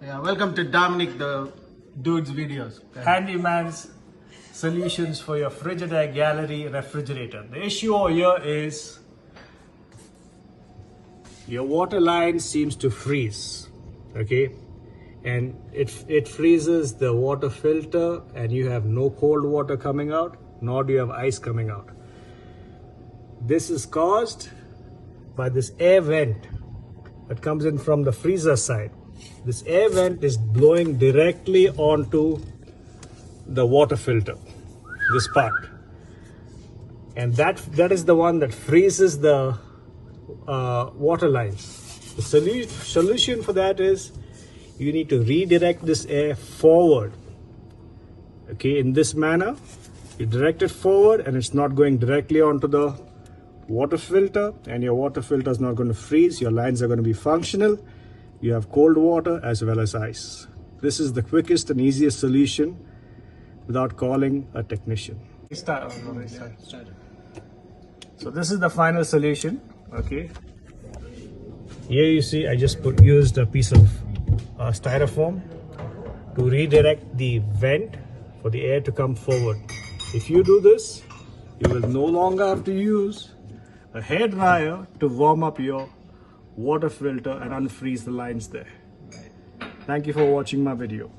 Yeah, welcome to Dominic the Dude's videos. Handyman's solutions for your Frigidaire gallery refrigerator. The issue over here is your water line seems to freeze, okay, and it freezes the water filter, and you have no cold water coming out, nor do you have ice coming out. This is caused by this air vent that comes in from the freezer side. This air vent is blowing directly onto the water filter, this part, and that is the one that freezes the water lines. The solution for that is you need to redirect this air forward. Okay, in this manner, you direct it forward and it's not going directly onto the water filter, and your water filter is not going to freeze. Your lines are going to be functional. You have cold water as well as ice. This is the quickest and easiest solution without calling a technician. So this is the final solution. Okay, here you see I just used a piece of styrofoam to redirect the vent for the air to come forward. If you do this, you will no longer have to use a hair dryer to warm up your water filter and unfreeze the lines there. Thank you for watching my video.